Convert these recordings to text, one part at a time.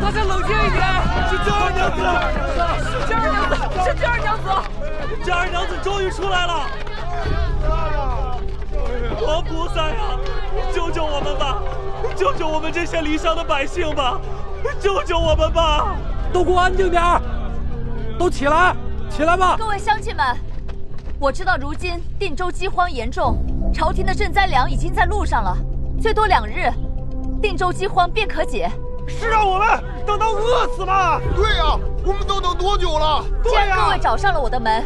大家冷静一点。是娟儿娘子，是娟儿娘子，是娟儿娘子，娟儿娘子终于出来了！活菩萨呀，救救我们吧！救救我们这些离乡的百姓吧！救救我们吧！都给我安静点儿，都起来，起来吧！各位乡亲们，我知道如今定州饥荒严重，朝廷的赈灾粮已经在路上了，最多2日，定州饥荒便可解。是让我们等到饿死吗？对呀，我们都等多久了？既然各位找上了我的门，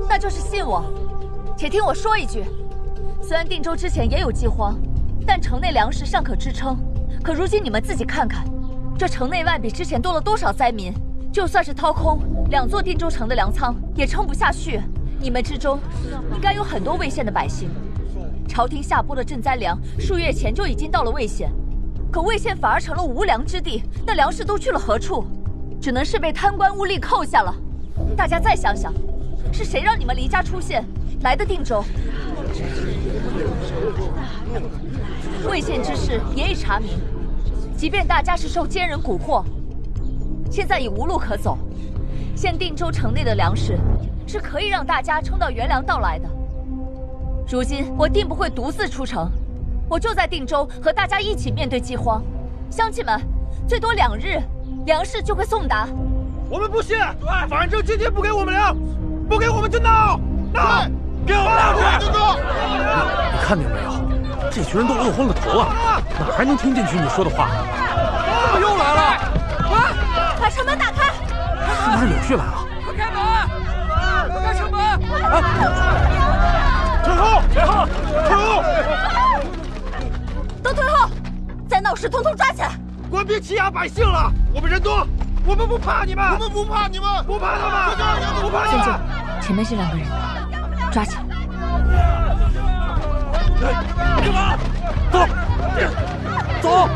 那就是信我。且听我说一句，虽然定州之前也有饥荒，但城内粮食尚可支撑。可如今你们自己看看，这城内外比之前多了多少灾民？就算是掏空2座定州城的粮仓，也撑不下去。你们之中应该有很多魏县的百姓，朝廷下拨的赈灾粮，数月前就已经到了魏县。可魏县反而成了无粮之地，那粮食都去了何处？只能是被贪官污吏扣下了。大家再想想，是谁让你们离家出县，来的定州？魏县之事也已查明，即便大家是受奸人蛊惑，现在已无路可走。现定州城内的粮食是可以让大家撑到元粮到来的。如今我定不会独自出城。我就在定州和大家一起面对饥荒，乡亲们，最多2日，粮食就会送达。我们不信，反正今天不给我们粮，不给我们就闹，给我们粮食就闹。你看见没有？这群人都饿昏了头了，哪还能听进去你说的话？怎么又来了？把城门打开！是不是柳絮来了？快开门！快开城门！退后！退后！退后！都退后！再闹事，统统抓起来！官兵欺压百姓了，我们人多，我们不怕你们，我们不怕你们，不怕他们，不怕你们。前面这2个人，抓起来！干嘛？走，走！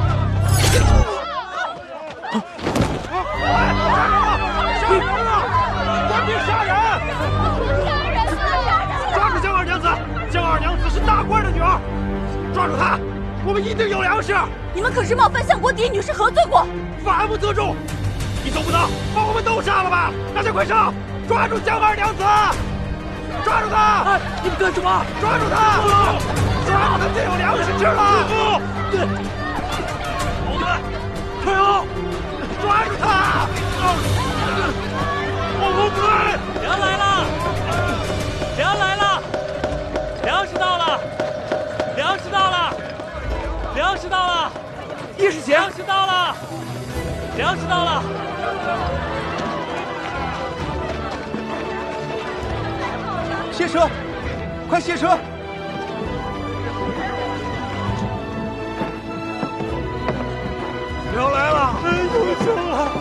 杀人了！官兵杀人！抓住江二娘子！江二娘子是大官的女儿，抓住她！我们一定有粮食！你们可是冒犯相国嫡女士，何罪过？法不责众！你总不能把我们都杀了吧？大家快上！抓住江二娘子！抓住她！你们干什么？抓住她！抓住她就有粮食吃了！同志们，退后！抓住她！我不退！粮来了！粮来了！粮食到了！粮食到了！粮食到了！叶世贤，粮食到了！粮食到了！卸车！快卸车！粮来了！有救了！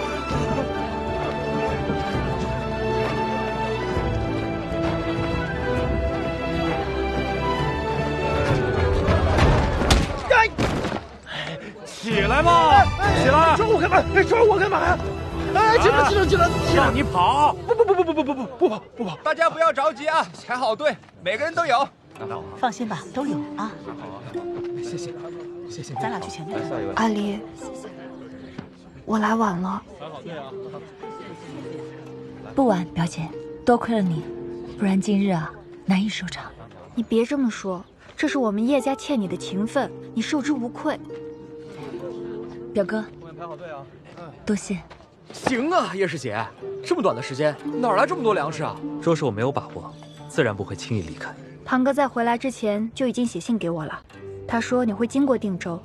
起来吧，起来！抓我干嘛？抓我干嘛呀？哎，起来！让你跑！不跑！大家不要着急啊，排好队，每个人都有。放心吧，都有啊。谢谢。咱俩去前面。阿离，我来晚了。不晚，表姐，多亏了你，不然今日啊难以收场。你别这么说，这是我们叶家欠你的情分，你受之无愧。表哥，排好队啊！多谢。行啊，叶师姐，这么短的时间，哪来这么多粮食啊？若是我没有把握，自然不会轻易离开。堂哥在回来之前就已经写信给我了，他说你会经过定州，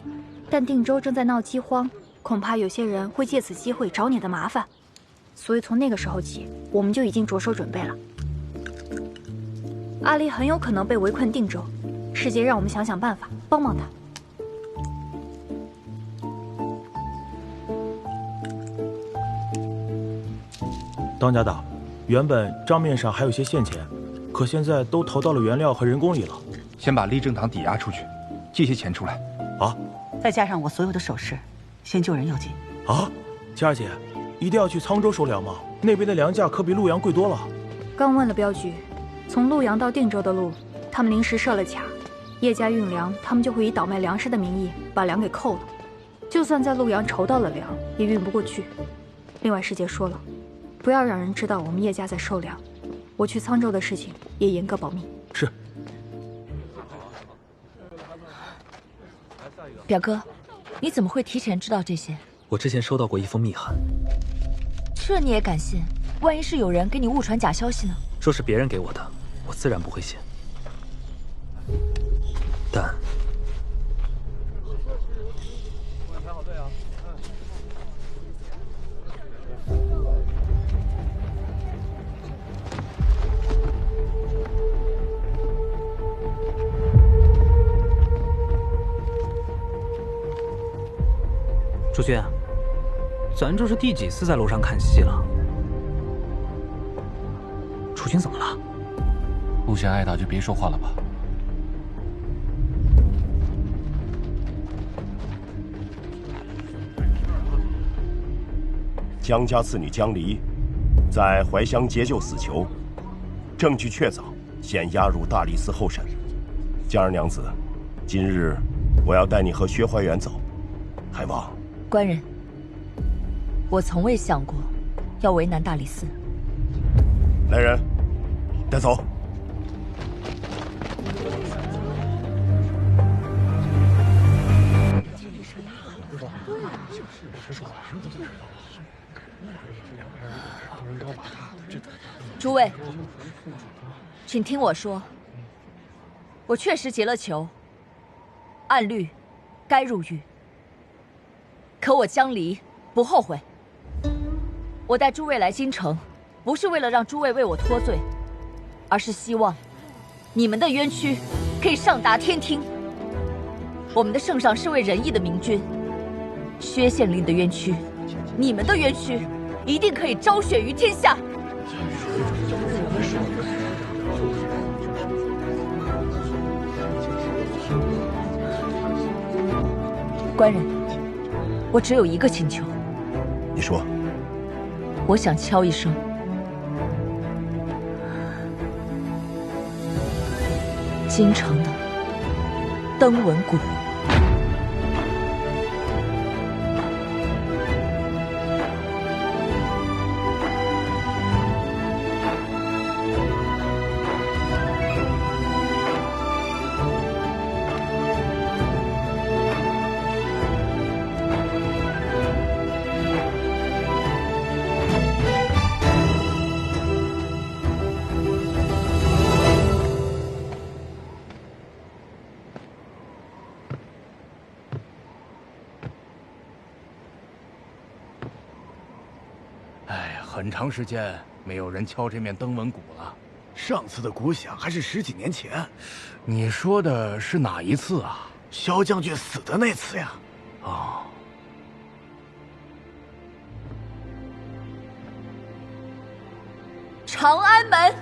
但定州正在闹饥荒，恐怕有些人会借此机会找你的麻烦，所以从那个时候起，我们就已经着手准备了。阿离很有可能被围困定州，师姐让我们想想办法，帮帮他。当家的，原本账面上还有些现钱，可现在都投到了原料和人工里了。先把立正堂抵押出去，借些钱出来。啊！再加上我所有的首饰，先救人要紧。啊！佳儿姐，一定要去沧州收粮吗？那边的粮价可比陆阳贵多了。刚问了镖局，从陆阳到定州的路，他们临时设了卡，叶家运粮，他们就会以倒卖粮食的名义把粮给扣了。就算在陆阳筹到了粮，也运不过去。另外，师姐说了，不要让人知道我们叶家在收粮。我去沧州的事情也严格保密。是。表哥，你怎么会提前知道这些？我之前收到过一封密函。这你也敢信？万一是有人给你误传假消息呢？说是别人给我的，我自然不会信。但朱轩，咱这是第几次在楼上看戏了？楚军怎么了？不想挨打就别说话了吧。江家次女江离在怀乡劫救死囚，证据确凿，现押入大理寺候审。江儿娘子，今日我要带你和薛怀远走，还望官人，我从未想过要为难大理寺。来人，带走。诸位，请听我说，我确实劫了囚，按律该入狱。可我江离不后悔。我带诸位来京城，不是为了让诸位为我脱罪，而是希望你们的冤屈可以上达天听。我们的圣上是位仁义的明君，薛县令的冤屈，你们的冤屈，一定可以昭雪于天下。官人，我只有一个请求。你说。我想敲一声京城的登闻鼓。很长时间没有人敲这面登闻鼓了，上次的鼓响还是10几年前。你说的是哪一次啊？萧将军死的那次呀。哦。长安门，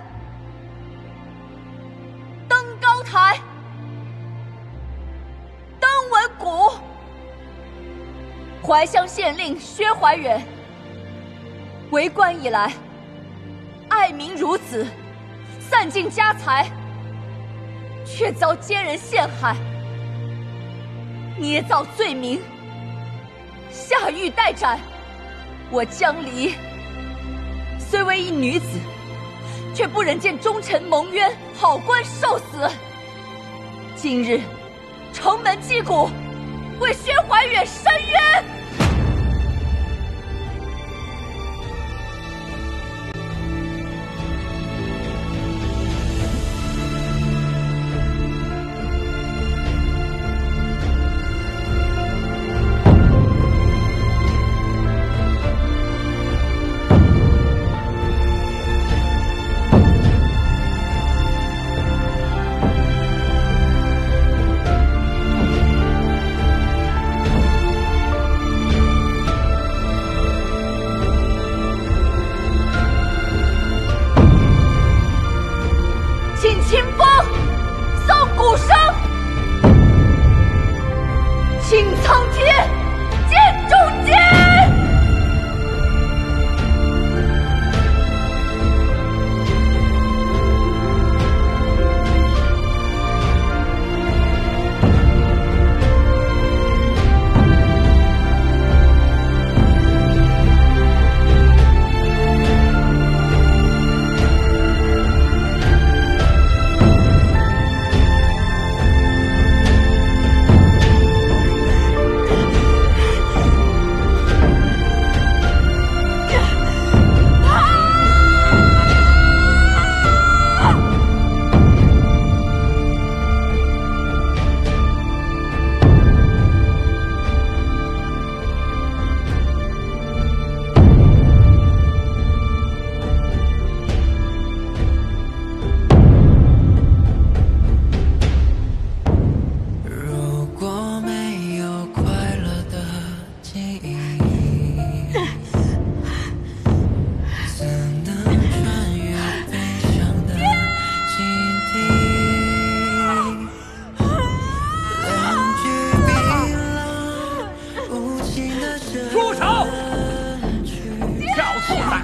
登高台，登闻鼓。怀乡县令薛怀远为官以来，爱民如子，散尽家财，却遭奸人陷害，捏造罪名，下狱待斩。我江离虽为一女子，却不忍见忠臣蒙冤，好官受死。今日城门击鼓，为薛怀远伸冤。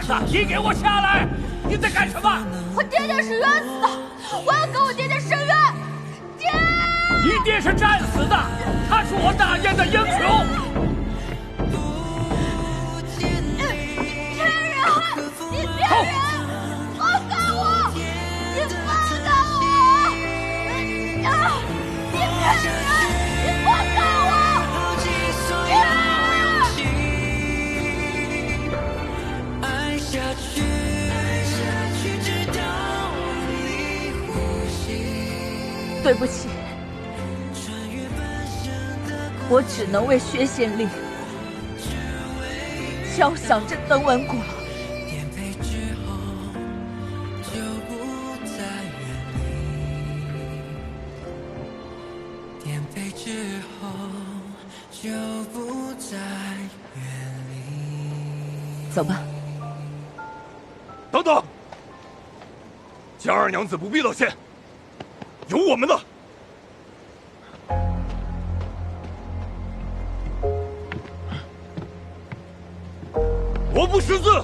子，你给我下来！你在干什么？我爹爹是冤死的，我要给我爹爹伸冤。爹！你爹是战死的，他是我大燕的英雄。骗人！你骗人！放开我！你放开我！你骗人！你放开我！爱下去，直到你呼吸。对不起，我只能为薛县令敲响这登闻鼓了。走吧。等等，江二娘子不必道歉，有我们的。我不识字，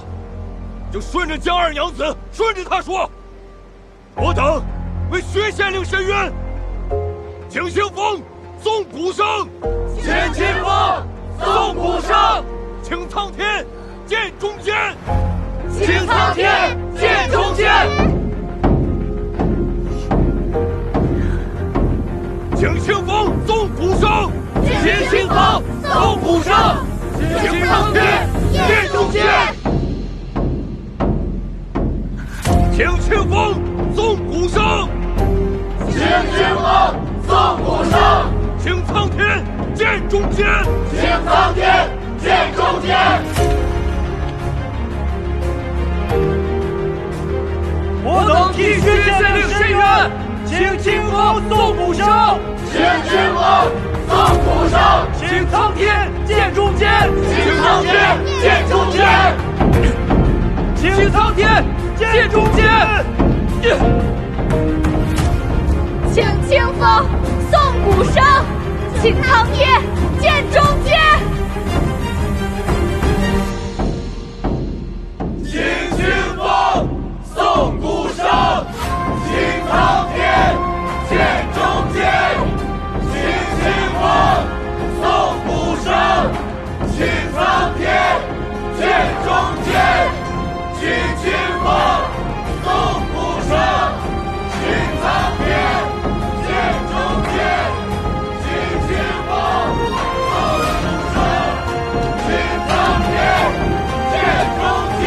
就顺着江二娘子，顺着她说。我等为薛县令伸冤，请清风送鼓声，请清风送鼓声，请苍天见中间，请苍天见中间，请清风送鼓声，请清风送鼓声，请苍天见中间，请清风送鼓声，请清风送鼓声，请苍天见中间，请苍天见中间。我等替薛县令伸冤，请清风送鼓声，请清风送鼓声，请苍天见中间，请苍天见中间，请苍天见中间。请清风送鼓声，请苍天见中间。请清风送鼓声，请苍天见中间，请清风送鼓声，请苍天见中间，请清风送鼓声，请苍天见中间，请清风送鼓声，请苍天见中间。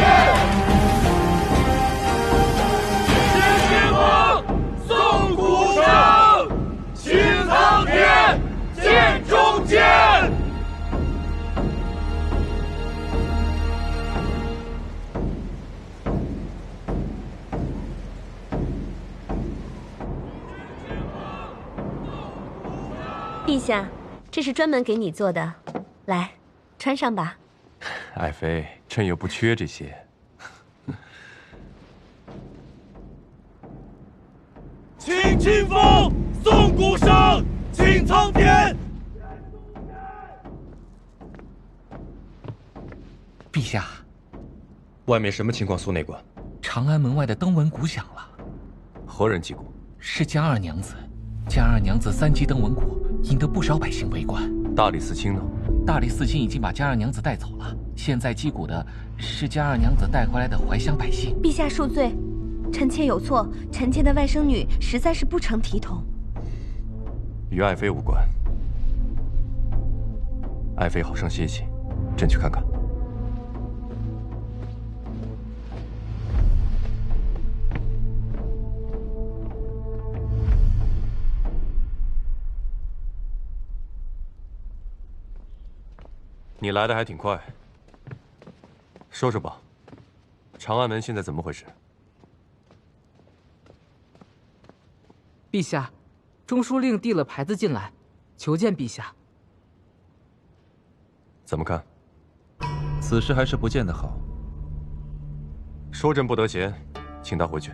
送鼓声，请苍天见中间。陛下，这是专门给你做的，来，穿上吧。爱妃，朕又不缺这些。请清风送鼓声，请苍天。陛下，外面什么情况？苏内官，长安门外的登闻鼓响了。何人击鼓？是江二娘子。江二娘子3击登闻鼓，引得不少百姓围观。大理寺卿呢？大理寺卿已经把江二娘子带走了。现在击鼓的是江二娘子带回来的怀乡百姓。陛下恕罪，臣妾有错，臣妾的外甥女实在是不成体统。与爱妃无关。爱妃好生歇息，朕去看看。你来的还挺快，说说吧，长安门现在怎么回事？陛下，中书令递了牌子进来，求见陛下。怎么看？此事还是不见得好。说朕不得闲，请他回去。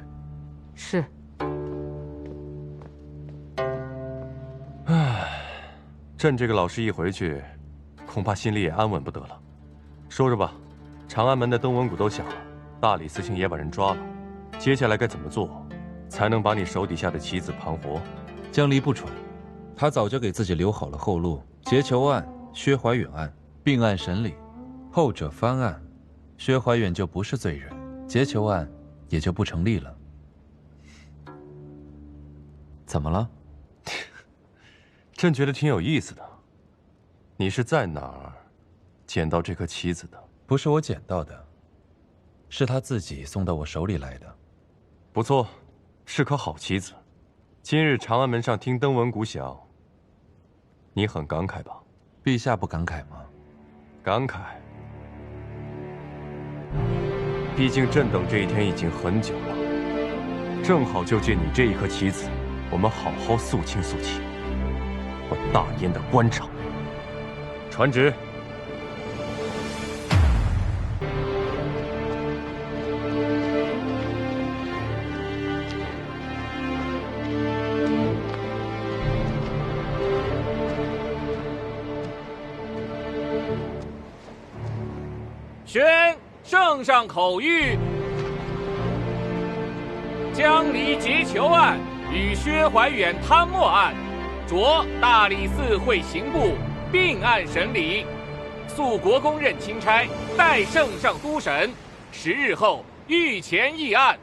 是。唉，朕这个老师一回去，恐怕心里也安稳不得了。说说吧，长安门的登闻鼓都响了，大理寺卿也把人抓了，接下来该怎么做，才能把你手底下的棋子盘活？江离不蠢，他早就给自己留好了后路。劫囚案、薛怀远案并案审理，后者翻案，薛怀远就不是罪人，劫囚案也就不成立了。怎么了？朕觉得挺有意思的。你是在哪儿捡到这颗棋子的？不是我捡到的，是他自己送到我手里来的。不错，是颗好棋子。今日长安门上听登闻鼓响，你很感慨吧？陛下不感慨吗？感慨。毕竟朕等这一天已经很久了，正好就借你这一颗棋子，我们好好肃清肃清我大燕的官场。传旨。宣圣上口谕：江离劫囚案与薛怀远贪墨案，着大理寺会刑部并案审理，诉国公任钦差，代圣上督审。10日后御前议案，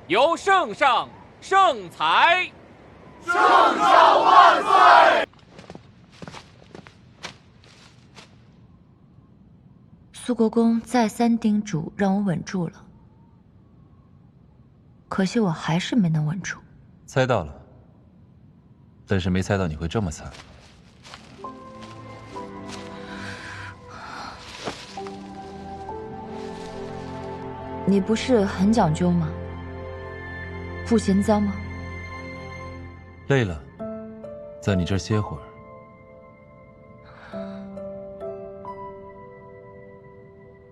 由圣上圣裁。圣上万岁！苏国公再三叮嘱让我稳住了，可惜我还是没能稳住。猜到了，但是没猜到你会这么惨。你不是很讲究吗？不嫌脏吗？累了，在你这儿歇会儿。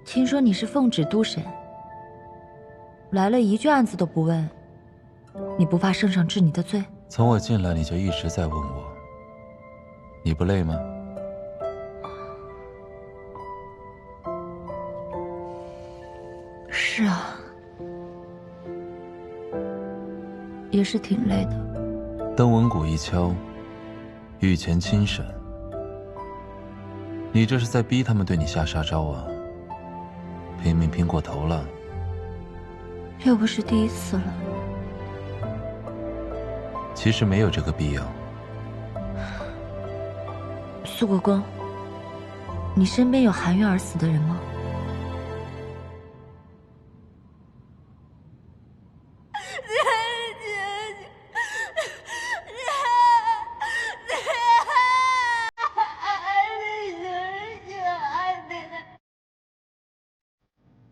听说你是奉旨督审，来了一句案子都不问，你不怕圣上治你的罪？从我进来你就一直在问我，你不累吗？是啊，也是挺累的。登闻鼓一敲，御前亲审，你这是在逼他们对你下杀招啊！拼命拼过头了，又不是第一次了。其实没有这个必要。苏国公，你身边有含冤而死的人吗？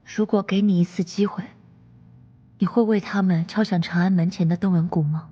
如果给你一次机会，你会为他们敲响长安门前的登闻鼓吗？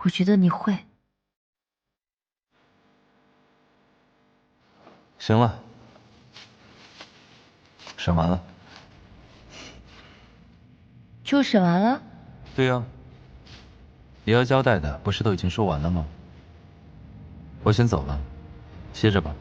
我觉得你会。行了，审完了。就审完了？对呀，你要交代的不是都已经说完了吗？我先走了，歇着吧。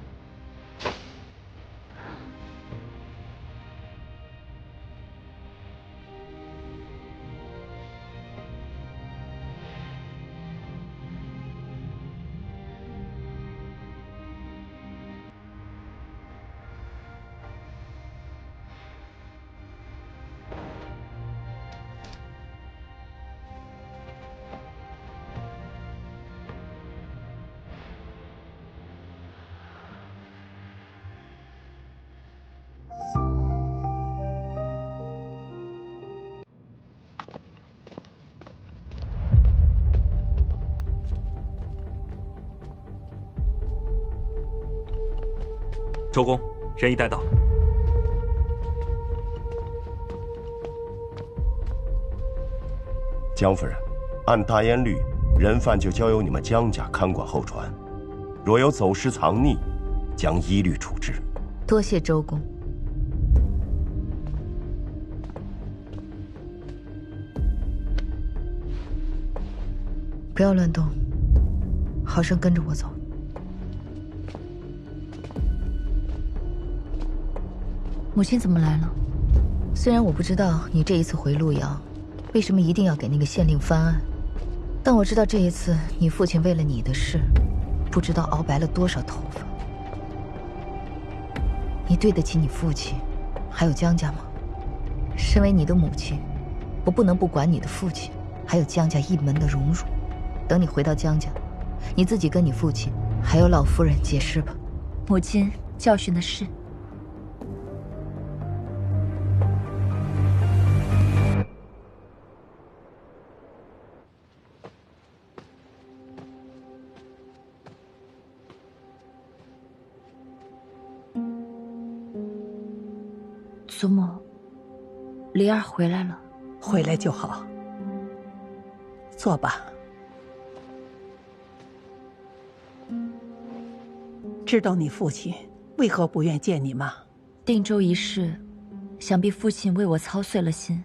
周公，人已带到。江夫人，按大燕律，人犯就交由你们江家看管后传，若有走失藏匿，将依律处置。多谢周公。不要乱动，好生跟着我走。母亲怎么来了？虽然我不知道你这一次回陆阳，为什么一定要给那个县令翻案，但我知道这一次你父亲为了你的事，不知道熬白了多少头发。你对得起你父亲，还有江家吗？身为你的母亲，我不能不管你的父亲，还有江家一门的荣辱。等你回到江家，你自己跟你父亲还有老夫人解释吧。母亲教训的是。祖母，离儿回来了。回来就好。坐吧。知道你父亲为何不愿见你吗？定州一事，想必父亲为我操碎了心。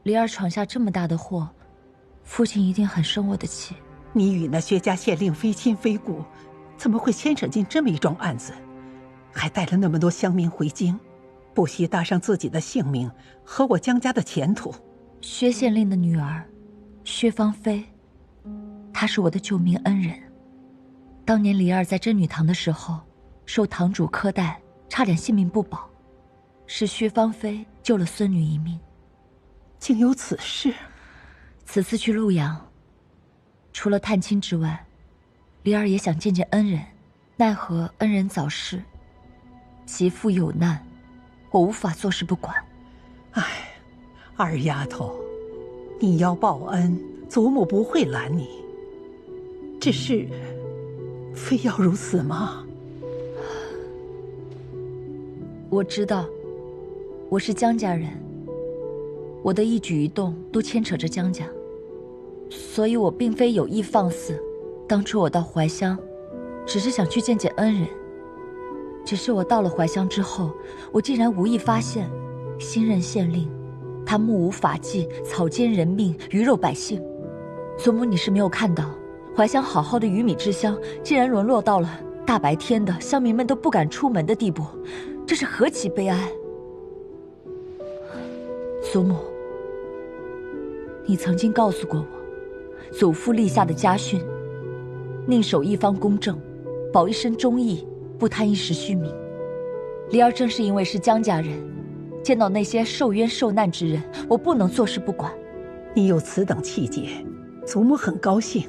离儿闯下这么大的祸，父亲一定很生我的气。你与那薛家县令非亲非故，怎么会牵扯进这么一桩案子？还带了那么多乡民回京，不惜搭上自己的性命和我江家的前途。薛县令的女儿，薛芳菲，她是我的救命恩人。当年离儿在真女堂的时候，受堂主苛待，差点性命不保，是薛芳菲救了孙女一命。竟有此事！此次去陆阳，除了探亲之外，离儿也想见见恩人，奈何恩人早逝，其父有难，我无法坐视不管。唉，二丫头，你要报恩，祖母不会拦你。只是，非要如此吗？我知道，我是江家人，我的一举一动都牵扯着江家，所以我并非有意放肆。当初我到怀乡，只是想去见见恩人。只是我到了怀乡之后，我竟然无意发现，新任县令，他目无法纪，草菅人命，鱼肉百姓。祖母，你是没有看到，怀乡好好的鱼米之乡，竟然沦落到了大白天的乡民们都不敢出门的地步，这是何其悲哀！祖母，你曾经告诉过我，祖父立下的家训，宁守一方公正，保一身忠义，不贪一时虚名。离儿正是因为是江家人，见到那些受冤受难之人，我不能坐视不管。你有此等气节，祖母很高兴。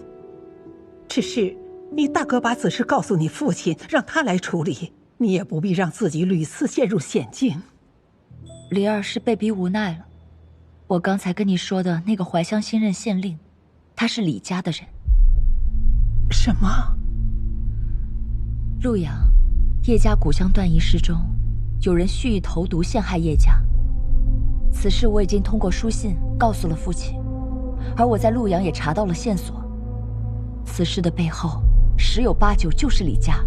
只是你大可把此事告诉你父亲，让他来处理，你也不必让自己屡次陷入险境。离儿是被逼无奈了。我刚才跟你说的那个怀乡新任县令，他是李家的人。什么？陆阳叶家古香断一事中，有人蓄意投毒陷害叶家。此事我已经通过书信告诉了父亲，而我在陆阳也查到了线索。此事的背后十有八九就是李家。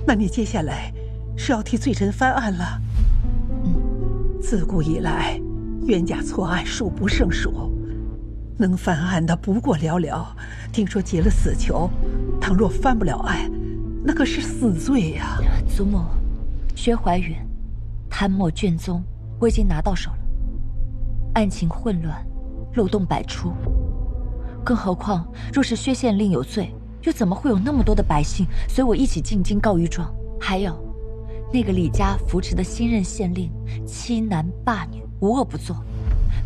那你接下来是要替罪臣翻案了？自古以来，冤假错案数不胜数，能翻案的不过寥寥。听说结了死囚，倘若翻不了案，那可是死罪呀！祖母，薛怀远贪墨卷宗我已经拿到手了，案情混乱，漏洞百出。更何况，若是薛县令有罪，又怎么会有那么多的百姓随我一起进京告御状？还有，那个李家扶持的新任县令欺男霸女，无恶不作，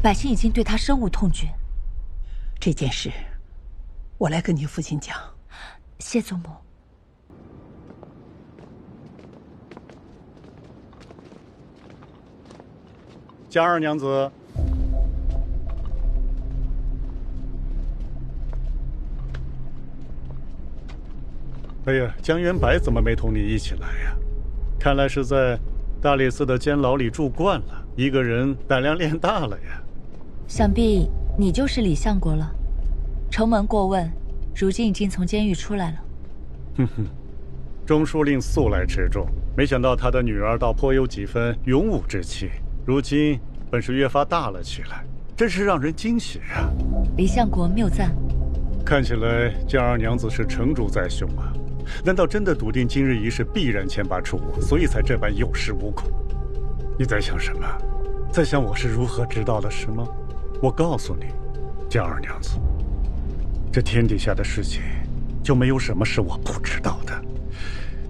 百姓已经对他深恶痛绝。这件事，我来跟你父亲讲。谢祖母。江二娘子，哎呀，江元白怎么没同你一起来呀？看来是在大理寺的监牢里住惯了，一个人胆量练大了呀。想必你就是李相国了。承蒙过问，如今已经从监狱出来了。哼哼，中书令素来持重，没想到他的女儿倒颇有几分勇武之气，如今本是越发大了起来，真是让人惊喜啊！李相国谬赞。看起来江二娘子是成竹在胸啊。难道真的笃定今日一事必然牵拔出我，所以才这般有恃无恐？你在想什么？在想我是如何知道的事吗？我告诉你，江二娘子，这天底下的事情，就没有什么是我不知道的。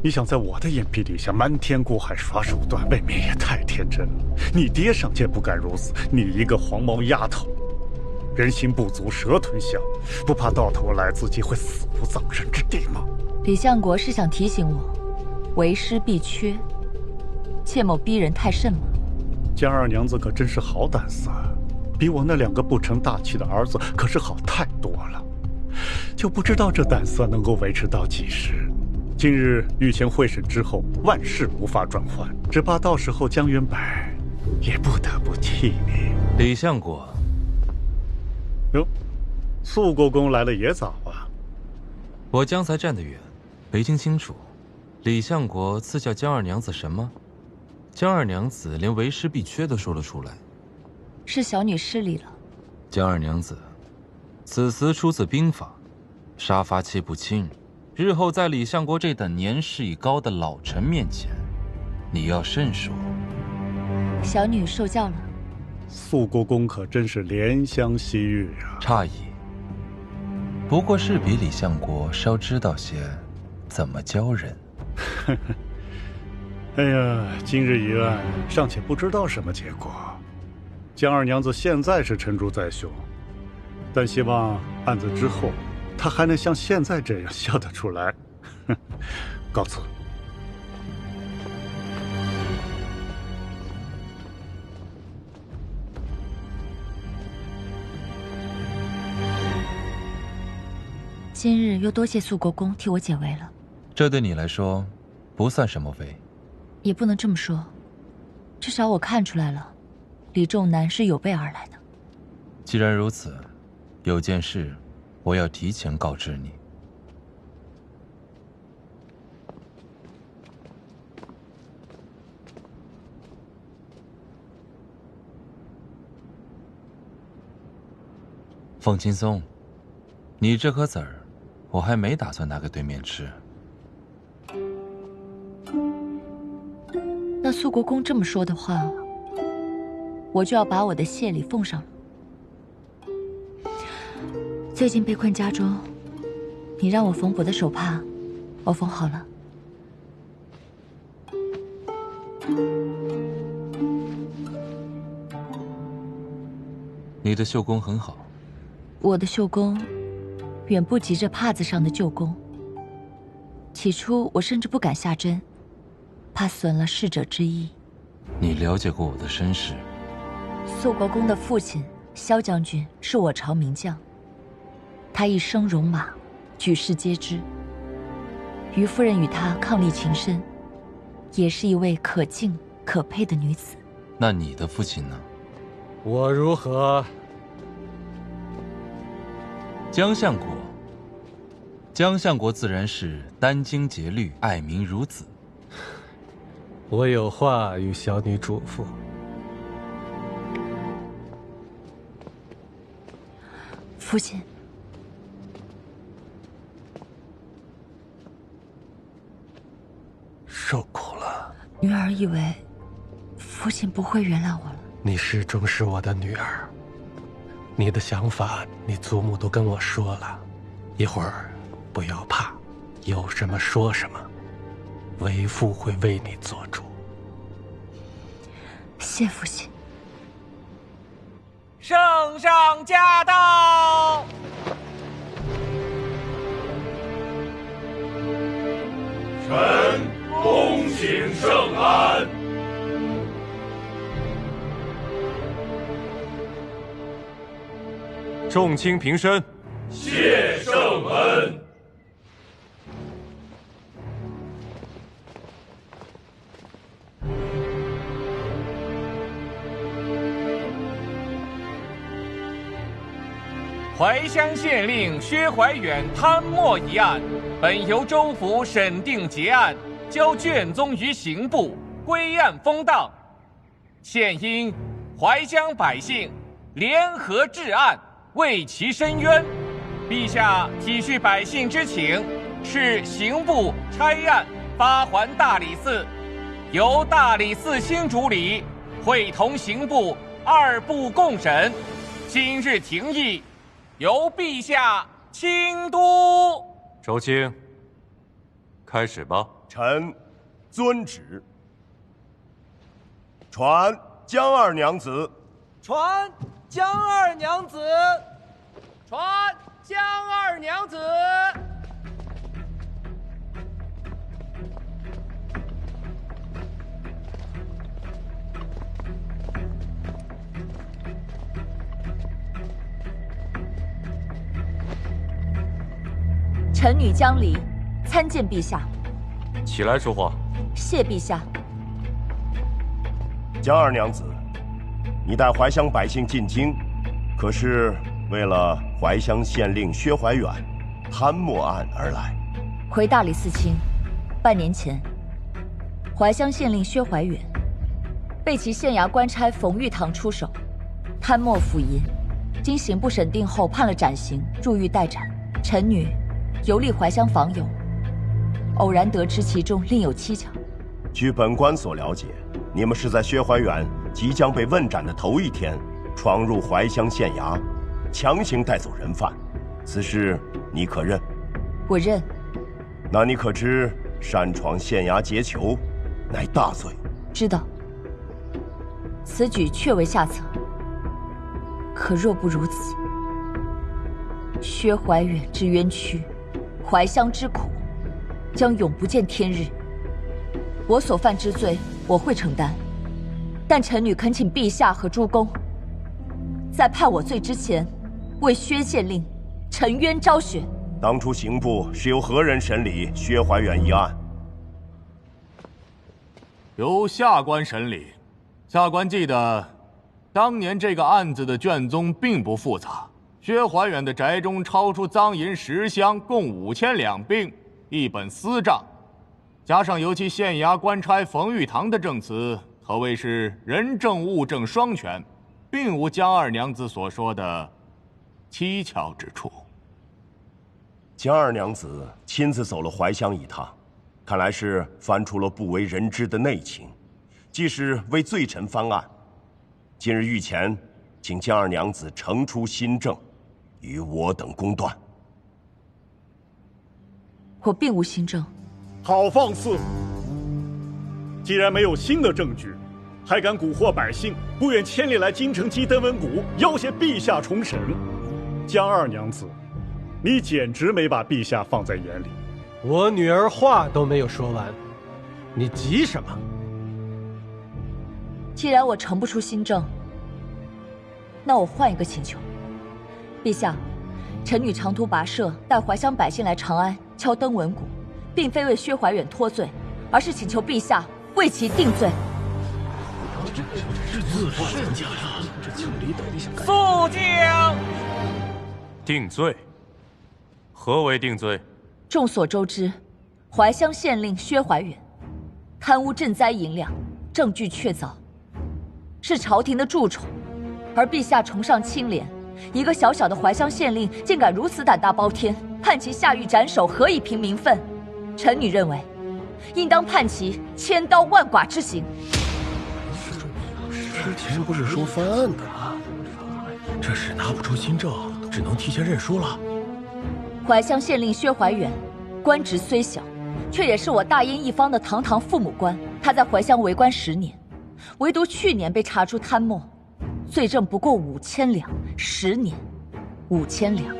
你想在我的眼皮底下瞒天过海耍手段，未免也太天真了。你爹尚且不敢如此，你一个黄毛丫头，人心不足蛇吞象，不怕到头来自己会死无葬身之地吗？李相国是想提醒我，为师必缺，切莫逼人太甚吗？江二娘子可真是好胆色，比我那2个不成大器的儿子可是好太多了。就不知道这胆色能够维持到几时。今日御前会审之后，万事无法转换，只怕到时候江元白也不得不替你。李相国，哟，素国公来了也早啊。我刚才站得远，没听清楚，李相国赐教江二娘子什么？江二娘子连为师必缺都说了出来，是小女失礼了。江二娘子，此词出自兵法，杀伐气不轻，日后在李相国这等年事已高的老臣面前，你要慎说。小女受教了。素国公可真是怜香惜玉啊！诧异，不过是比李相国稍知道些怎么教人。哎呀，今日一案尚且不知道什么结果，江二娘子现在是沉竹在胸，但希望案子之后，她还能像现在这样笑得出来。告辞。今日又多谢素国公替我解围了。这对你来说不算什么围。也不能这么说，至少我看出来了，李仲南是有备而来的。既然如此，有件事我要提前告知你。凤青松，你这颗籽儿，我还没打算拿给对面吃。那素国公这么说的话，我就要把我的谢礼奉上了。最近被困家中，你让我缝补的手帕，我缝好了。你的绣工很好。我的绣工远不及这帕子上的旧工。起初我甚至不敢下针，怕损了逝者之意。你了解过我的身世？素国公的父亲萧将军是我朝名将，他一生戎马，举世皆知。于夫人与他伉俪情深，也是一位可敬可佩的女子。那你的父亲呢？我如何？江相国，江相国自然是殚精竭虑，爱民如子。我有话与小女嘱咐。父亲，受苦了。女儿以为父亲不会原谅我了。你始终是我的女儿，你的想法，你祖母都跟我说了。一会儿不要怕，有什么说什么，为父会为你做主。谢父亲。圣上驾到！臣恭请圣安。众卿平身，谢圣恩。怀乡县令薛怀远贪墨一案，本由州府审定结案，交卷宗于刑部，归案封档。现因怀乡百姓联合治案，为其申冤，陛下体恤百姓之情，敕刑部差案发还大理寺，由大理寺卿主理，会同刑部2部共审。今日廷议，由陛下亲督。周卿，开始吧。臣遵旨。传江二娘子。传江二娘子。传江二娘子。臣女江离参见陛下。起来说话。谢陛下。江二娘子，你带怀乡百姓进京，可是为了怀乡县令薛怀远贪墨案而来？回大理寺卿，半年前，怀乡县令薛怀远被其县衙官差冯玉堂出手，贪墨腐淫，经刑部审定后判了斩刑，入狱待斩。臣女游历怀乡访友，偶然得知其中另有蹊跷。据本官所了解，你们是在薛怀远即将被问斩的头一天，闯入怀乡县衙，强行带走人犯。此事你可认？我认。那你可知擅闯县衙劫囚，乃大罪？知道。此举确为下策。可若不如此，薛怀远之冤屈，怀乡之苦，将永不见天日。我所犯之罪，我会承担，但臣女恳请陛下和诸公，在判我罪之前，为薛县令沉冤昭雪。当初刑部是由何人审理薛怀远一案？由下官审理。下官记得，当年这个案子的卷宗并不复杂。薛怀远的宅中超出赃银10箱，共5000两，并1本私账，加上由其县衙官差冯玉堂的证词，可谓是人证物证双全，并无江二娘子所说的蹊跷之处。江二娘子亲自走了怀乡一趟，看来是翻出了不为人知的内情，既是为罪臣翻案。今日御前，请江二娘子呈出新证，与我等公断。我并无新证。好放肆！既然没有新的证据，还敢蛊惑百姓，不愿千里来京城鸡登文谷，要挟陛下重审。江二娘子，你简直没把陛下放在眼里。我女儿话都没有说完，你急什么？既然我呈不出新证，那我换一个请求。陛下，臣女长途跋涉，带怀乡百姓来长安敲登文谷，并非为薛怀远脱罪，而是请求陛下为其定罪。肃静。定罪？何为定罪？众所周知，怀乡县令薛怀远贪污赈灾银两，证据确凿，是朝廷的蛀虫。而陛下崇尚清廉，一个小小的怀乡县令竟敢如此胆大包天，判其下狱斩首，何以平民愤？臣女认为，应当判其千刀万剐之刑。之前不是说翻案的吗？这事拿不出新证，只能提前认输了。怀乡县令薛怀远，官职虽小，却也是我大燕一方的堂堂父母官。他在怀乡为官10年，唯独去年被查出贪墨，罪证不过5000两，10年，5000两，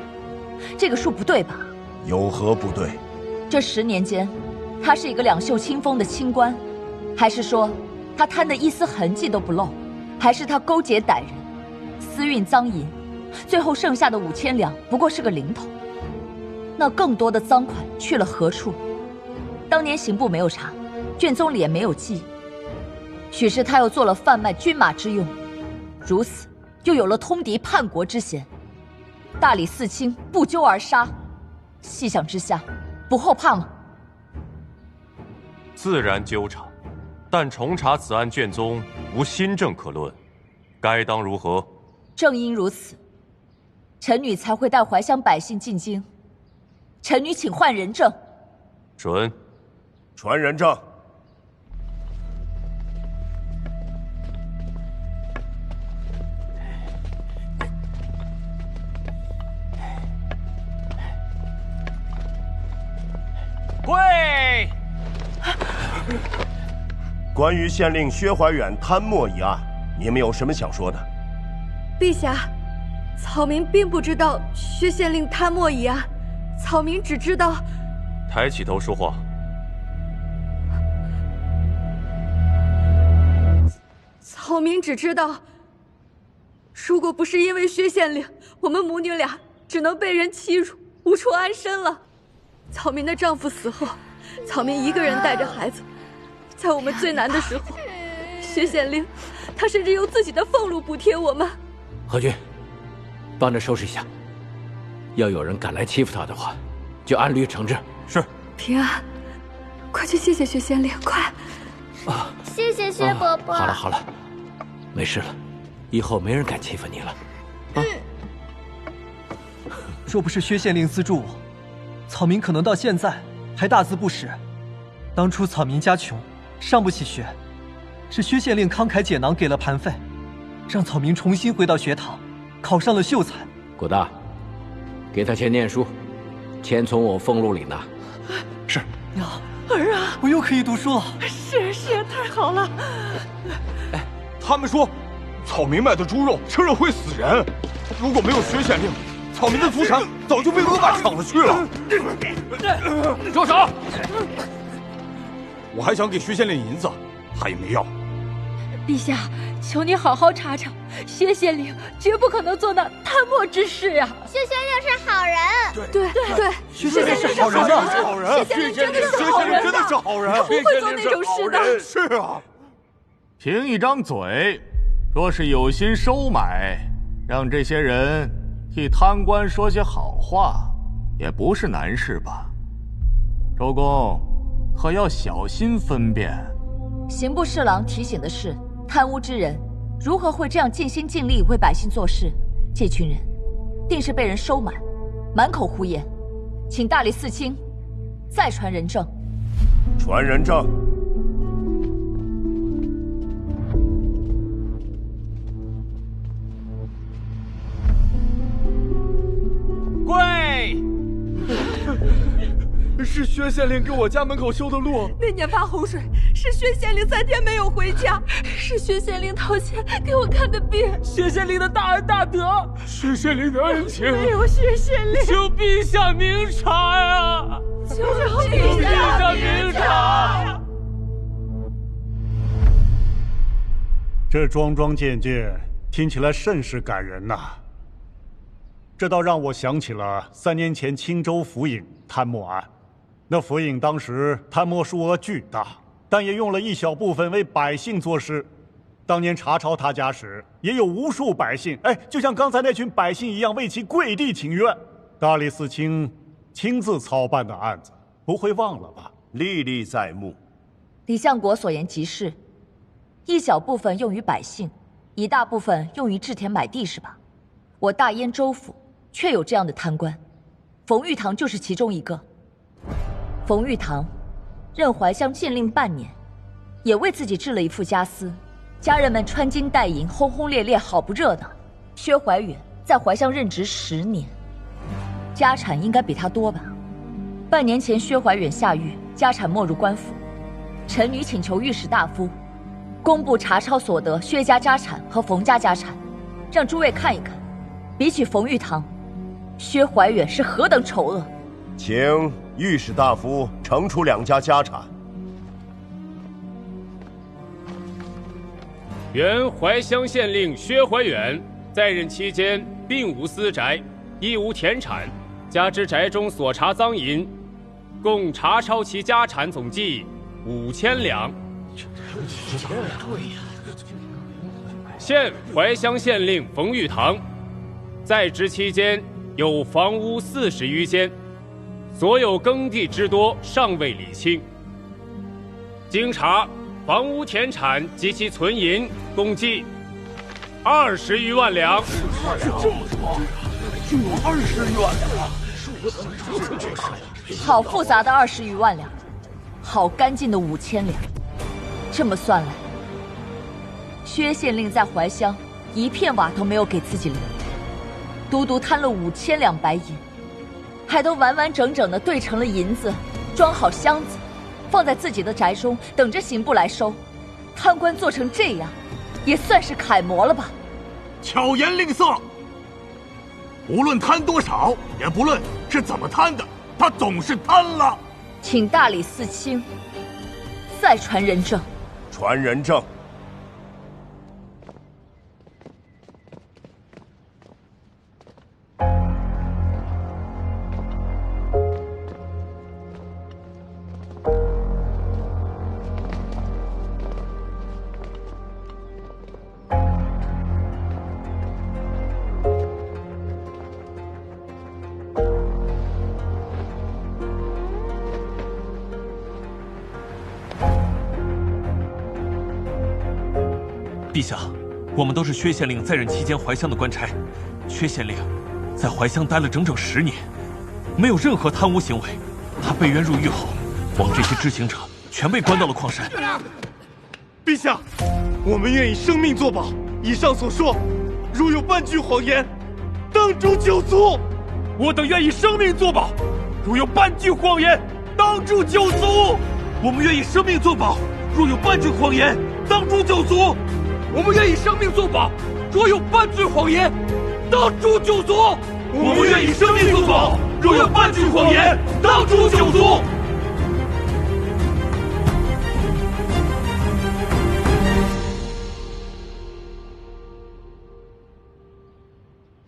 这个数不对吧？有何不对？这10年间，他是一个两袖清风的清官，还是说他贪得一丝痕迹都不露？还是他勾结歹人，私运赃银，最后剩下的5000两不过是个零头？那更多的赃款去了何处？当年刑部没有查，卷宗里也没有记，许是他又做了贩卖军马之用，如此又有了通敌叛国之嫌。大理寺卿不究而杀，细想之下，不后怕吗？自然纠察，但重查此案卷宗无新证可论，该当如何？正因如此，臣女才会带怀乡百姓进京。臣女请换人证。准。传人证。跪！关于县令薛怀远贪墨一案，你们有什么想说的？陛下，草民并不知道薛县令贪墨一案，草民只知道……抬起头说话。草民只知道，如果不是因为薛县令，我们母女俩只能被人欺辱，无处安身了。草民的丈夫死后，草民一个人带着孩子，在我们最难的时候，薛县令他甚至用自己的俸禄补贴我们。何君，帮着收拾一下，要有人敢来欺负他的话，就按律惩治。是。平安，快去谢谢薛县令，快！啊，谢谢薛伯伯。好了好了，没事了，以后没人敢欺负你了。啊，若不是薛县令资助我，草民可能到现在还大字不识。当初草民家穷，上不起学，是薛县令慷慨解囊给了盘费，让草民重新回到学堂，考上了秀才。古大，给他钱念书，钱从我俸禄里拿。是。娘，儿啊，我又可以读书了。是，太好了。哎，他们说，草民卖的猪肉吃了会死人。如果没有薛县令，草民的祖产早就被恶霸抢了去了。住手！我还想给薛县令银子，他也没要。陛下，求你好好查查，薛县令绝不可能做那贪墨之事呀。薛县令是好人。对，薛县令是好人，是好人。薛县令真的是好人，不会做那种事的。是啊。凭一张嘴，若是有心收买，让这些人替贪官说些好话，也不是难事吧？周公，可要小心分辨。刑部侍郎提醒的是，贪污之人如何会这样尽心尽力为百姓做事？这群人定是被人收买，满口胡言。请大理寺卿再传人证。传人证。跪！是薛县令给我家门口修的路。那年发洪水，是薛县令3天没有回家，是薛县令掏钱给我看的病。薛县令的大恩大德，薛县令的恩情，没有薛县令，求陛下明察呀！求陛下明察！这桩桩件件听起来甚是感人呐。这倒让我想起了3年前青州府尹贪墨案。那府尹当时贪墨数额巨大，但也用了一小部分为百姓做事。当年查抄他家时，也有无数百姓，就像刚才那群百姓一样，为其跪地请愿。大理寺卿亲自操办的案子，不会忘了吧？历历在目。李相国所言极是，一小部分用于百姓，一大部分用于置田买地，是吧？我大燕州府确有这样的贪官，冯玉堂就是其中一个。冯玉堂任怀乡县令半年，也为自己置了一副家私，家人们穿金戴银，轰轰烈烈，好不热闹。薛怀远在怀乡任职10年，家产应该比他多吧？半年前薛怀远下狱，家产没入官府，臣女请求御史大夫公布查抄所得薛家家产和冯家家产，让诸位看一看，比起冯玉堂，薛怀远是何等丑恶。请御史大夫呈出2家家产。原怀乡县令薛怀远在任期间，并无私宅，亦无田产，加之宅中所查赃银，共查抄其家产总计5000两。现怀乡县令冯玉堂在职期间，有房屋40余间，所有耕地之多尚未理清。经查，房屋田产及其存银共计20余万两。这么多，就有20余万两。好复杂的20余万两，好干净的5000两。这么算来，薛县令在怀乡一片瓦都没有给自己留，独独贪了5000两白银，还都完完整整的兑成了银子，装好箱子，放在自己的宅中，等着刑部来收。贪官做成这样，也算是楷模了吧？巧言令色，无论贪多少，也不论是怎么贪的，他总是贪了。请大理寺卿再传人证。传人证。陛下，我们都是薛县令在任期间怀乡的官差。薛县令在怀乡待了整整10年，没有任何贪污行为。他被冤入狱后，我们这些知情者全被关到了矿山。陛下，我们愿以生命作保。以上所说，如有半句谎言，当诛9族。我等愿以生命作保，如有半句谎言，当诛9族。我们愿以生命作保，若有半句谎言，当诛9族。我们愿以生命作保，若有半句谎言，当诛9族。我们愿以生命作保，若有半句谎言，当诛9族。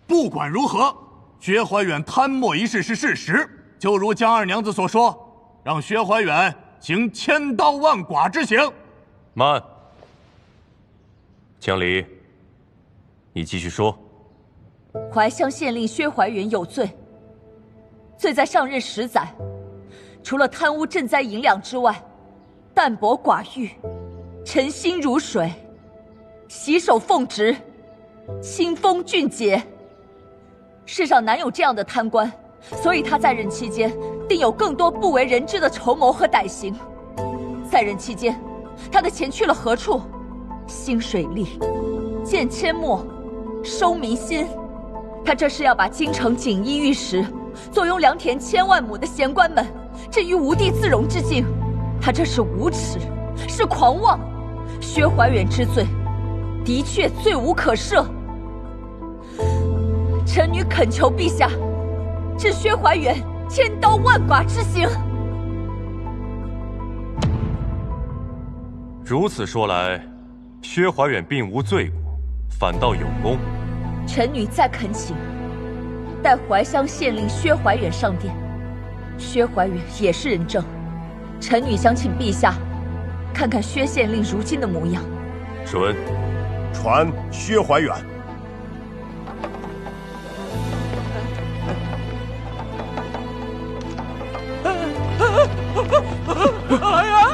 不管如何，薛怀远贪墨一事是事实，就如江二娘子所说，让薛怀远行千刀万剐之刑。慢。江离，你继续说。怀乡县令薛怀远有罪，罪在上任10载，除了贪污赈灾银两之外，淡泊寡欲，诚心如水，洗手奉职，清风俊洁。世上难有这样的贪官，所以他在任期间定有更多不为人知的筹谋和歹行。在任期间，他的钱去了何处？兴水利，建阡陌，收民心。他这是要把京城锦衣玉食、坐拥良田1000万亩的闲官们置于无地自容之境。他这是无耻，是狂妄。薛怀远之罪，的确罪无可赦。臣女恳求陛下，治薛怀远千刀万剐之刑。如此说来，薛怀远并无罪过，反倒有功。臣女再恳请，待怀乡县令薛怀远上殿，薛怀远也是人证。臣女想请陛下看看薛县令如今的模样。准。传薛怀远。哎呀！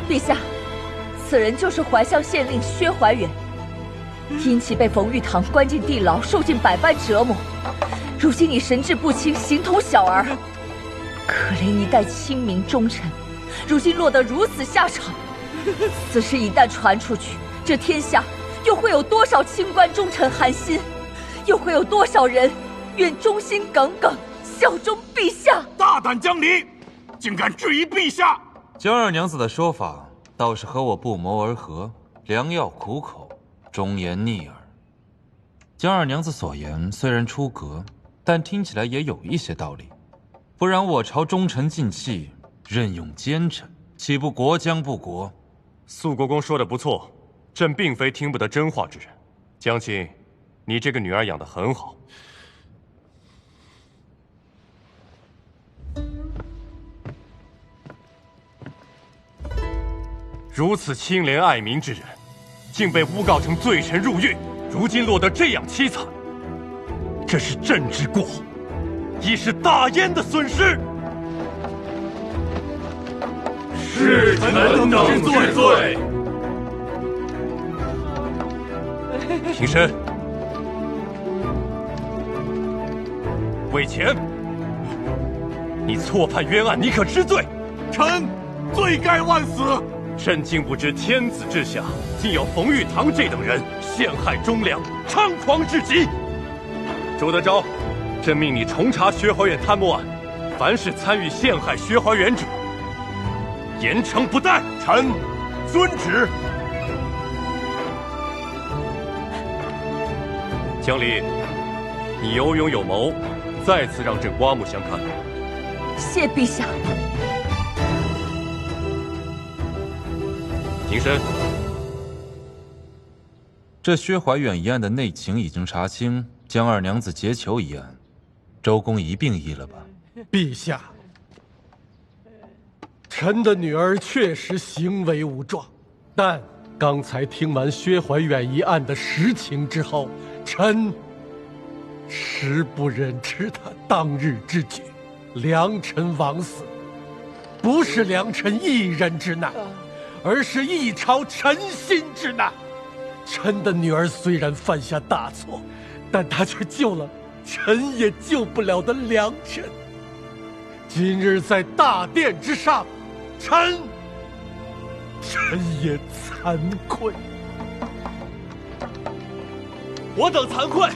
陛下，此人就是怀乡县令薛怀远，因其被冯玉堂关进地牢，受尽百般折磨，如今已神志不清，形同小儿。可怜一代清明忠臣，如今落得如此下场。此事一旦传出去，这天下又会有多少清官忠臣寒心？又会有多少人愿忠心耿耿，效忠陛下？大胆江离，竟敢质疑陛下！江二娘子的说法倒是和我不谋而合，良药苦口，忠言逆耳。江二娘子所言虽然出格，但听起来也有一些道理。不然我朝忠臣尽弃，任用奸臣，岂不国将不国？肃国公说的不错，朕并非听不得真话之人。江青，你这个女儿养得很好。如此清廉爱民之人，竟被诬告成罪臣入狱，如今落得这样凄惨，这是朕之过，亦是大燕的损失。是臣等治罪。平身。韦乾，你错判冤案，你可知罪？臣罪该万死。朕竟不知天子之下，竟有冯玉堂这等人陷害忠良，猖狂至极。周德昭，朕命你重查薛怀远贪污案，凡是参与陷害薛怀远者，严惩不贷。臣遵旨。江离，你有勇有谋，再次让朕刮目相看。谢陛下。平身。这薛怀远一案的内情已经查清，江二娘子劫囚一案，周公一并议了吧？陛下，臣的女儿确实行为无状，但刚才听完薛怀远一案的实情之后，臣实不忍吃他当日之举。良臣枉死，不是良臣一人之难，而是一朝臣心之难。臣的女儿虽然犯下大错，但她却救了臣也救不了的良臣。今日在大殿之上，臣也惭愧。我等惭愧，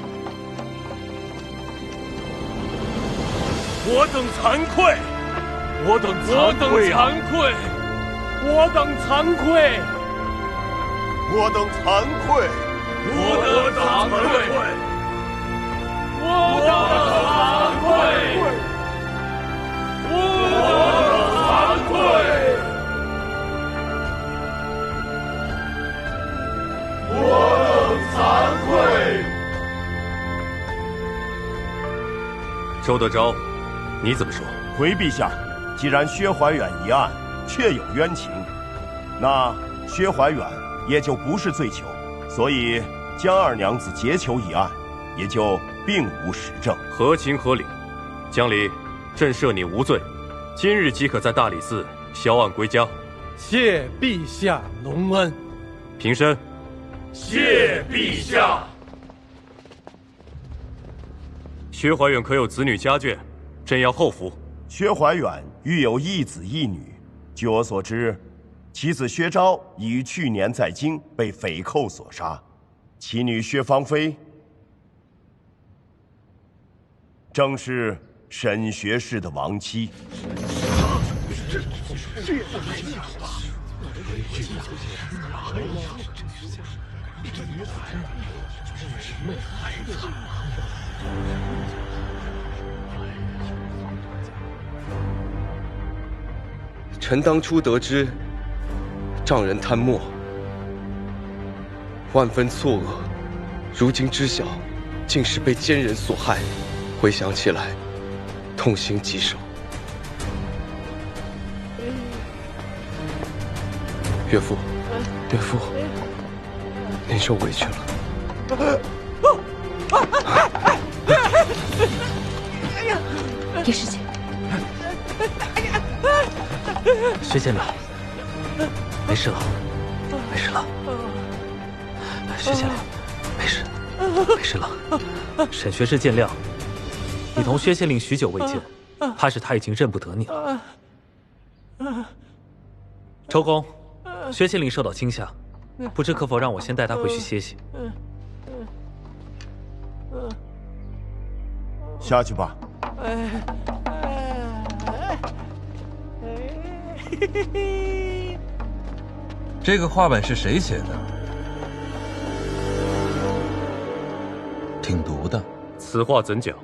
我等惭愧，我等惭愧啊！我等惭愧，我等惭愧，我等惭愧，我等惭愧，我等惭愧，我等惭愧。周德昭，你怎么说？回陛下，既然薛怀远一案确有冤情，那薛怀远也就不是罪囚，所以江二娘子劫囚一案也就并无实证。合情合理。江离，朕赦你无罪，今日即可在大理寺销案归家。谢陛下隆恩。平身。谢陛下。薛怀远可有子女家眷？朕要后服。薛怀远育有一子一女，据我所知，其子薛昭已于去年在京被匪寇所杀，其女薛芳菲正是沈学士的亡妻。臣当初得知丈人贪墨，万分错愕，如今知晓，竟是被奸人所害。回想起来，痛心疾首。岳父，岳父，您受委屈了。叶师姐，薛县令，没事了，没事了。薛县令，没事，没事了。沈学士见谅，你同薛县令许久未见，怕是他已经认不得你了。周公，薛县令受到惊吓，不知可否让我先带他回去歇息？下去吧。这个话本是谁写的？挺毒的。此话怎讲？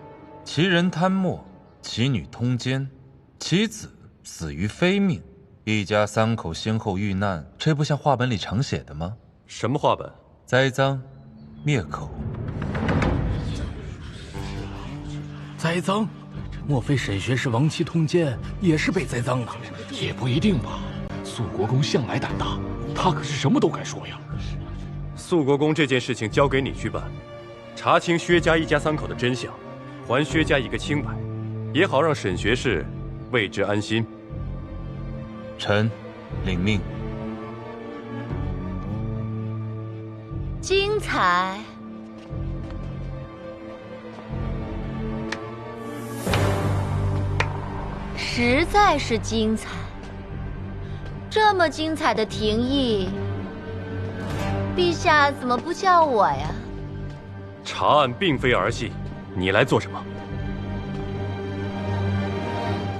其人贪墨，其女通奸，其子死于非命，一家三口先后遇难，这不像话本里常写的吗？什么话本？栽赃，灭口。栽赃？莫非沈学士亡妻通奸也是被栽赃啊？也不一定吧。肃国公向来胆大，他可是什么都敢说呀。肃国公这件事情交给你去办，查清薛家一家三口的真相，还薛家一个清白，也好让沈学士为之安心。臣领命。精彩！实在是精彩。这么精彩的廷议，陛下怎么不叫我呀？查案并非儿戏，你来做什么？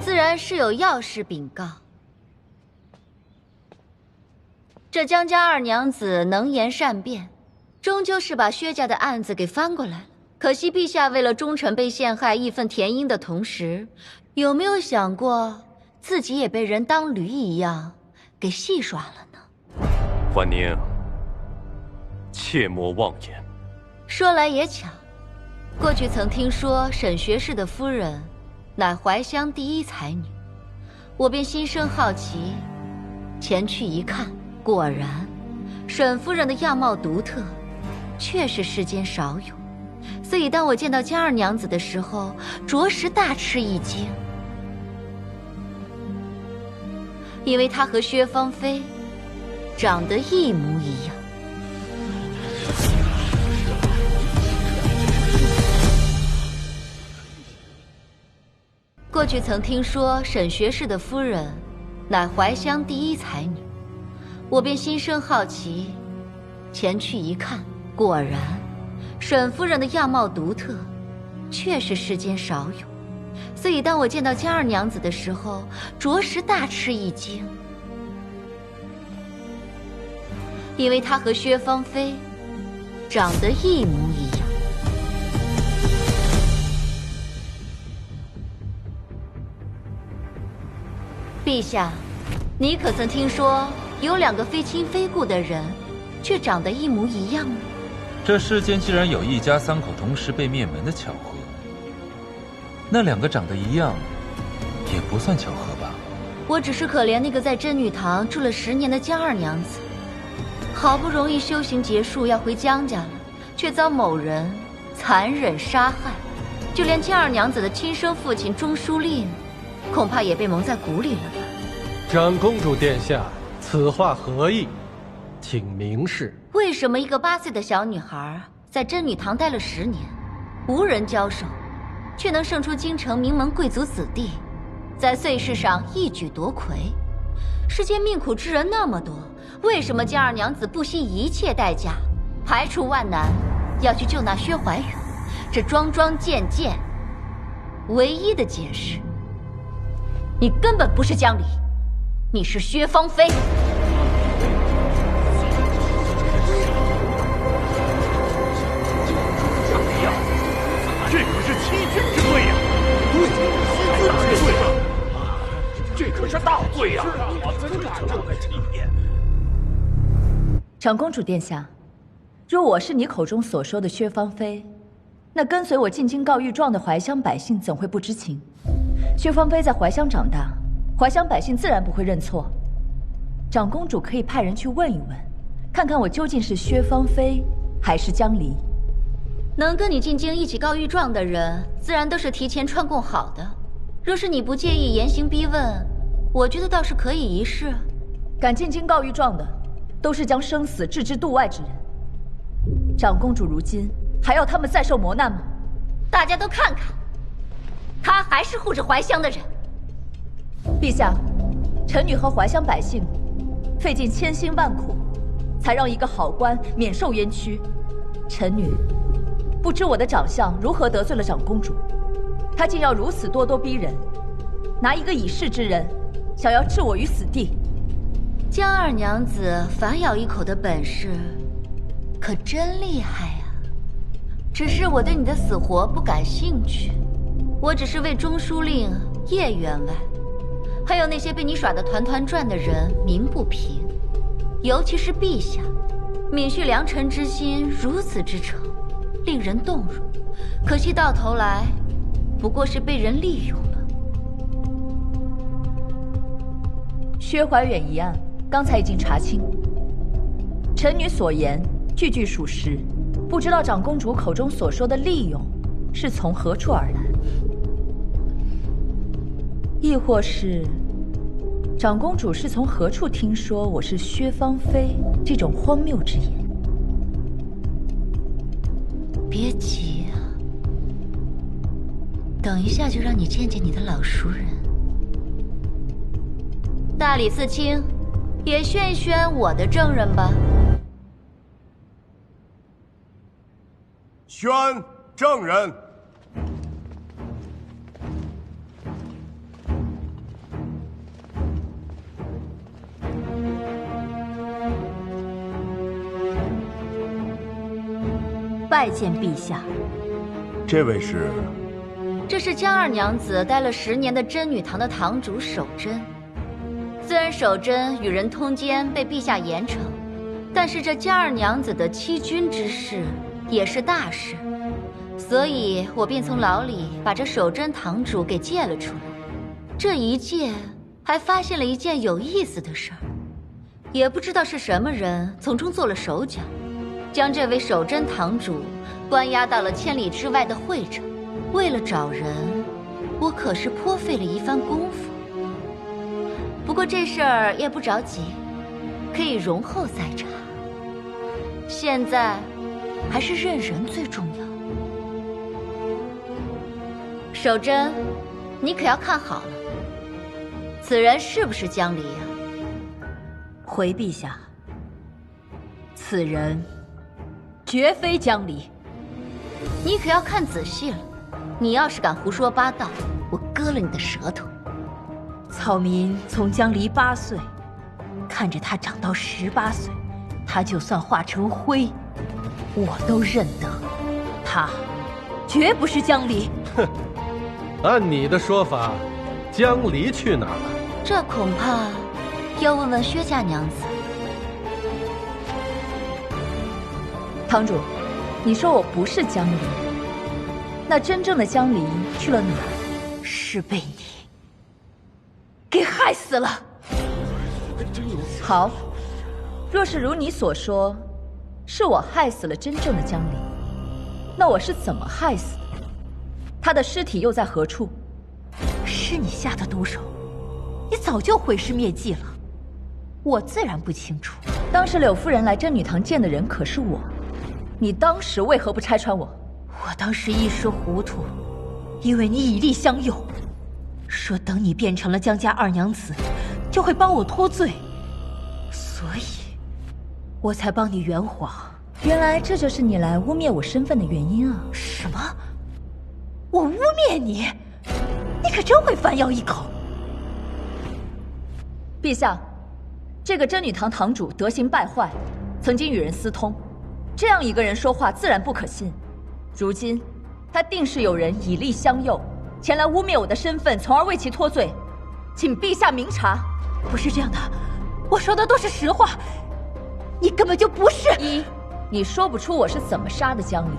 自然是有要事禀告。这江家二娘子能言善辩，终究是把薛家的案子给翻过来了。可惜陛下为了忠臣被陷害、义愤填膺的同时，有没有想过自己也被人当驴一样给戏耍了呢？婉宁，切莫妄言。说来也巧，过去曾听说沈学士的夫人乃怀乡第一才女，我便心生好奇，前去一看，果然沈夫人的样貌独特，确是世间少有。所以当我见到江二娘子的时候，着实大吃一惊，因为她和薛芳菲长得一模一样。过去曾听说沈学士的夫人乃怀乡第一才女，我便心生好奇，前去一看，果然沈夫人的样貌独特，确是世间少有。所以当我见到江二娘子的时候，着实大吃一惊，因为她和薛芳菲长得一模一样。陛下，你可曾听说有两个非亲非故的人，却长得一模一样呢？这世间既然有一家三口同时被灭门的巧合，那两个长得一样，也不算巧合吧？我只是可怜那个在真女堂住了10年的江二娘子，好不容易修行结束要回江家了，却遭某人残忍杀害，就连江二娘子的亲生父亲钟书令，恐怕也被蒙在鼓里了吧？长公主殿下，此话何意？请明示。为什么一个8岁的小女孩在真女堂待了10年，无人教授，却能胜出京城名门贵族子弟，在岁试上一举夺魁？世间命苦之人那么多，为什么江二娘子不惜一切代价，排除万难，要去救那薛怀远？这桩桩件件，唯一的解释，你根本不是江离，你是薛芳菲。这可是欺君之罪呀！对，欺君之罪啊！这可是大罪呀！我真敢这么欺骗！长公主殿下，若我是你口中所说的薛芳菲，那跟随我进京告御状的怀乡百姓怎会不知情？薛芳菲在怀乡长大，怀乡百姓自然不会认错。长公主可以派人去问一问，看看我究竟是薛芳菲还是江离。能跟你进京一起告御状的人，自然都是提前串供好的。若是你不介意严刑逼问，我觉得倒是可以一试。敢进京告御状的，都是将生死置之度外之人。长公主如今还要他们再受磨难吗？大家都看看，他还是护着怀乡的人。陛下，臣女和怀乡百姓费尽千辛万苦，才让一个好官免受冤屈。臣女不知我的长相如何得罪了长公主，她竟要如此咄咄逼人，拿一个已逝之人，想要置我于死地。江二娘子反咬一口的本事，可真厉害呀！只是我对你的死活不感兴趣，我只是为中书令叶员外，还有那些被你耍得团团转的人鸣不平。尤其是陛下，免去良臣之心如此之诚，令人动容，可惜到头来不过是被人利用了。薛怀远一案刚才已经查清，臣女所言句句属实，不知道长公主口中所说的利用是从何处而来，亦或是长公主是从何处听说我是薛芳菲这种荒谬之言？别急啊，等一下就让你见见你的老熟人。大理寺卿，也宣一宣我的证人吧。宣证人。拜见陛下。这位是？这是江二娘子待了10年的真女堂的堂主守贞。虽然守贞与人通奸被陛下严惩，但是这江二娘子的欺君之事也是大事，所以我便从牢里把这守贞堂主给借了出来。这一借，还发现了一件有意思的事儿，也不知道是什么人从中做了手脚，将这位守贞堂主关押到了千里之外的会城。为了找人，我可是颇费了一番功夫。不过这事儿也不着急，可以容后再查。现在还是认人最重要。守贞，你可要看好了，此人是不是江离呀？回陛下，此人绝非江离。你可要看仔细了，你要是敢胡说八道，我割了你的舌头。草民从江离8岁，看着他长到18岁，他就算化成灰，我都认得。他绝不是江离。哼，按你的说法，江离去哪儿了？这恐怕要问问薛家娘子。堂主，你说我不是江离，那真正的江离去了哪儿？是被你给害死了。好，若是如你所说，是我害死了真正的江离，那我是怎么害死的？他的尸体又在何处？是你下的毒手，你早就毁尸灭迹了，我自然不清楚。当时柳夫人来真女堂见的人可是我，你当时为何不拆穿我？我当时一时糊涂，因为你以力相诱，说等你变成了江家二娘子，就会帮我脱罪，所以我才帮你圆谎。原来这就是你来污蔑我身份的原因啊！什么？我污蔑你？你可真会反咬一口。陛下，这个真女堂堂主德行败坏，曾经与人私通，这样一个人说话自然不可信。如今他定是有人以力相诱，前来污蔑我的身份，从而为其脱罪，请陛下明察。不是这样的，我说的都是实话，你根本就不是。一，你说不出我是怎么杀的江离；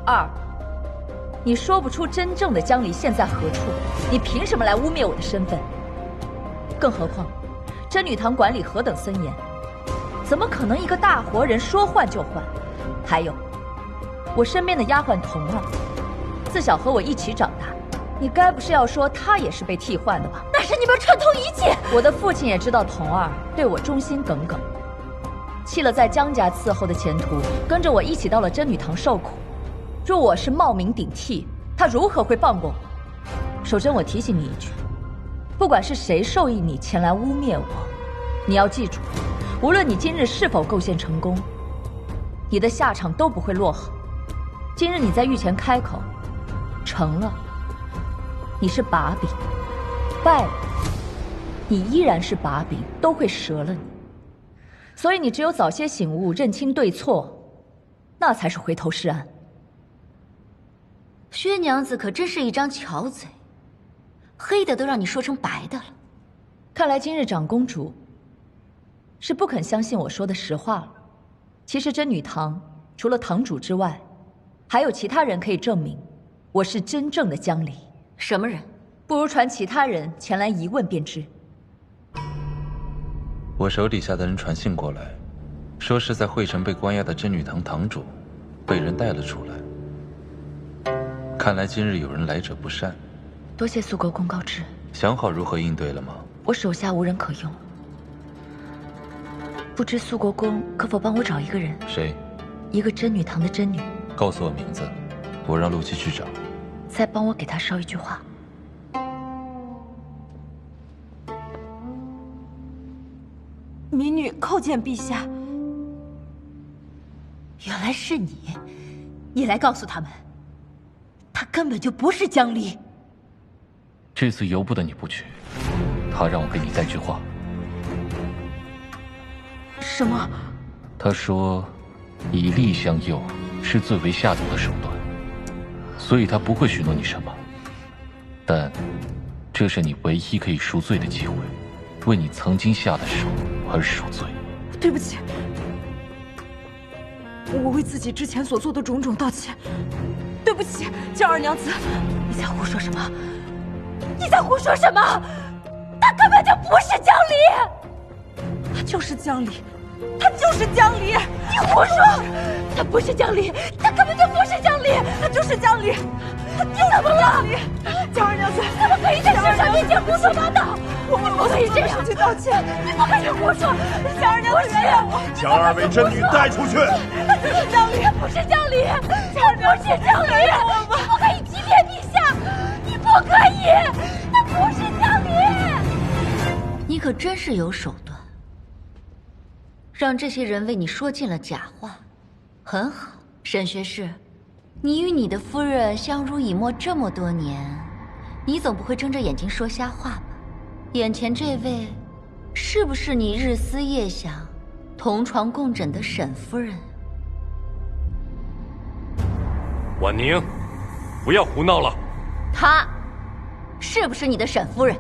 二，你说不出真正的江离现在何处，你凭什么来污蔑我的身份？更何况，真女堂管理何等森严，怎么可能一个大活人说换就换？还有，我身边的丫鬟童儿，自小和我一起长大，你该不是要说她也是被替换的吧？那是你们串通一气。我的父亲也知道童儿对我忠心耿耿，弃了在江家伺候的前途，跟着我一起到了真女堂受苦。若我是冒名顶替，他如何会放过我？守贞，我提醒你一句，不管是谁授意你前来污蔑我，你要记住，无论你今日是否构陷成功，你的下场都不会落好。今日你在御前开口，成了，你是把柄；败了，你依然是把柄，都会折了你。所以你只有早些醒悟，认清对错，那才是回头是岸。薛娘子可真是一张巧嘴，黑的都让你说成白的了。看来今日长公主是不肯相信我说的实话了。其实真女堂除了堂主之外，还有其他人可以证明我是真正的江离。什么人？不如传其他人前来一问便知。我手底下的人传信过来，说是在惠城被关押的真女堂堂主，被人带了出来。看来今日有人来者不善。多谢苏国公告知。想好如何应对了吗？我手下无人可用，不知苏国公可否帮我找一个人？谁？一个真女堂的真女。告诉我名字，我让陆琪去找。再帮我给她捎一句话。民女叩见陛下。原来是你，你来告诉他们，他根本就不是江离。这次由不得你不去，他让我给你带句话。什么？他说，以利相诱是最为下毒的手段，所以他不会许诺你什么，但这是你唯一可以赎罪的机会，为你曾经下的手而赎罪。对不起，我为自己之前所做的种种道歉。对不起，江二娘子，你在胡说什么？你在胡说什么？他根本就不是江离，他就是江离，他就是江离！你胡说，他不是江离，他根本就不是江离，他就是江离，他就是江离！江二娘子，怎么可以在世上面前胡说八道？我们不可以这样，去道歉，你不可以胡说！江二娘子，原谅我，将二位真女带出去！他就是江离，他不是江离，他不是江离！你不可以欺骗陛下，你不可以，他不是江离！你可真是有手段，让这些人为你说尽了假话。很好，沈学士，你与你的夫人相濡以沫这么多年，你总不会睁着眼睛说瞎话吧？眼前这位，是不是你日思夜想、同床共枕的沈夫人？婉宁，不要胡闹了。她，是不是你的沈夫人？